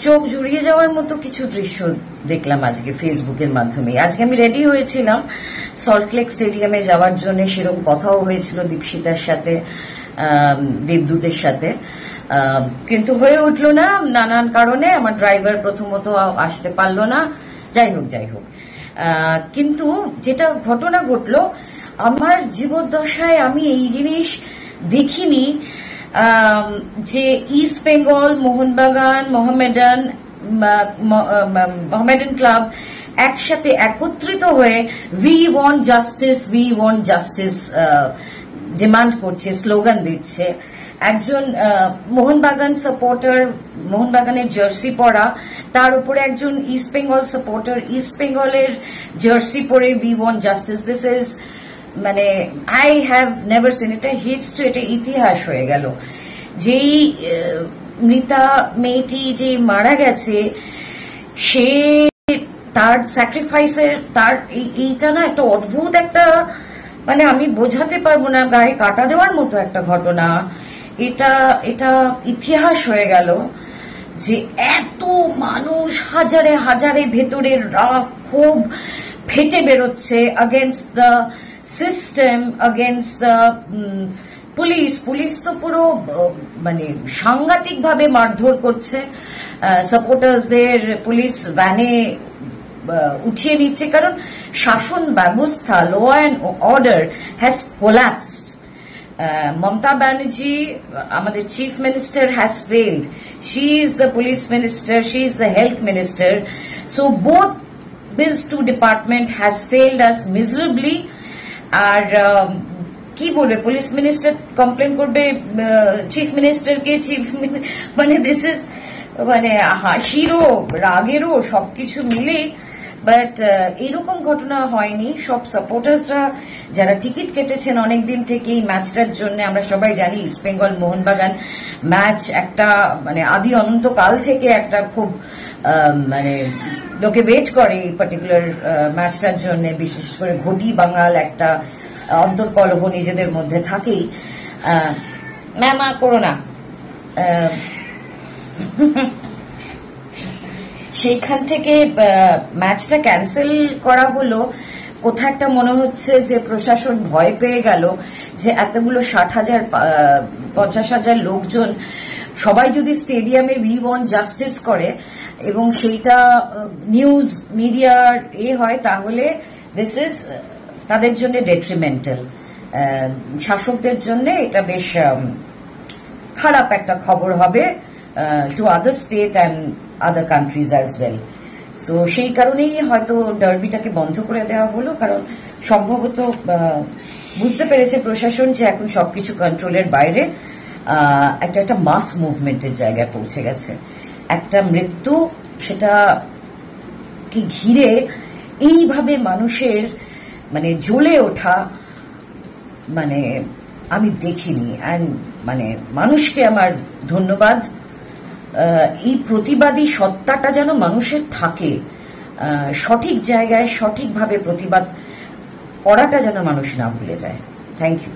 চোখ জুড়িয়ে যাওয়ার মতো কিছু দৃশ্য দেখলাম আজকে ফেসবুকের মাধ্যমে। আজকে আমি রেডি হয়েছিলাম সল্টলেক স্টেডিয়ামে যাওয়ার জন্য, সেরকম কথাও হয়েছিল দীপশিতার সাথে, দেবদূতের সাথে, কিন্তু হয়ে উঠলো না নানান কারণে। আমার ড্রাইভার প্রথমত আসতে পারলো না, যাই হোক। কিন্তু যেটা ঘটনা ঘটলো, আমার জীবদ্দশায় আমি এই জিনিস দেখিনি যে ইস্ট বেঙ্গল, মোহনবাগান, মোহামেডান ক্লাব একসাথে একত্রিত হয়ে উই ওয়ান্ট জাস্টিস ডিমান্ড করছে, স্লোগান দিচ্ছে। একজন মোহনবাগান সাপোর্টার, মোহনবাগানের জার্সি পরা, তার উপরে একজন ইস্ট বেঙ্গল সাপোর্টার, ইস্ট বেঙ্গলের জার্সি পরে we want justice. This is মানে আই হ্যাভ নেভার সিন, এটা হিস্ট্রি, এটা ইতিহাস হয়ে গেল। যেই মৃতা মেয়েটি যে মারা গেছে, সে তার স্যাক্রিফাইসের, তার এইটা না একটা অদ্ভুত একটা, মানে আমি বোঝাতে পারবো না, গায়ে কাটা দেওয়ার মতো একটা ঘটনা। এটা ইতিহাস হয়ে গেল যে এত মানুষ, হাজারে হাজারে ভেতরের রাগ ক্ষোভ ফেটে বেরোচ্ছে against the system, against the police তো পুরো মানে সাংঘাতিক ভাবে মারধর করছে সাপোর্টার্সদের, পুলিশ ভ্যানে উঠিয়ে নিচ্ছে, কারণ শাসন ব্যবস্থা, law and order has collapsed. Mamata Banerjee, আমাদের chief minister, has failed. She is the police minister, she is the health minister, so both these two department has failed us miserably. আর কি বলবে, পুলিশ মিনিস্টার কমপ্লেন করবে chief মিনিস্টারকে, মানে this is মানে হাসিরও রাগেরও সবকিছু মিলে। বাট এইরকম ঘটনা হয়নি। সব সাপোর্টার্সরা যারা টিকিট কেটেছেন অনেকদিন থেকে এই ম্যাচটার জন্য, আমরা সবাই জানি ইস্ট বেঙ্গল মোহনবাগান ম্যাচ একটা মানে আদি অনন্তকাল থেকে একটা খুব মানে লোকে ওয়েট করে এই পার্টিকুলার ম্যাচটার জন্য। বিশেষ করে ঘটি বাঙাল একটা অন্তর্কলহ নিজেদের মধ্যে থাকেই। ম্যামা করো না, সেইখান থেকে ম্যাচটা ক্যান্সেল করা হলো। কোথাও একটা মনে হচ্ছে যে প্রশাসন ভয় পেয়ে গেল যে এতগুলো 60,000 50,000 লোকজন সবাই যদি স্টেডিয়ামে উই ওয়ান্ট জাস্টিস করে এবং সেইটা নিউজ মিডিয়ার হয়, তাহলে দিস ইজ তাদের জন্য ডেট্রিমেন্টাল। শাসকদের জন্য এটা বেশ খারাপ একটা খবর হবে to other state and other countries as well. So সেই কারণেই হয়তো ডার্বিটাকে বন্ধ করে দেওয়া হলো, কারণ সম্ভবত বুঝতে পেরেছে প্রশাসন যে এখন সবকিছু কন্ট্রোলের বাইরে, একটা মাস মুভমেন্টের জায়গায় পৌঁছে গেছে। একটা মৃত্যু, সেটা কি ঘিরে এইভাবে মানুষের মানে জ্বলে ওঠা, মানে আমি দেখিনি। অ্যান্ড মানে মানুষকে আমার ধন্যবাদ। এই প্রতিবাদী সত্তাটা যেন মানুষের থাকে, সঠিক জায়গায় সঠিকভাবে প্রতিবাদ করাটা যেন মানুষ না ভুলে যায়। Thank you.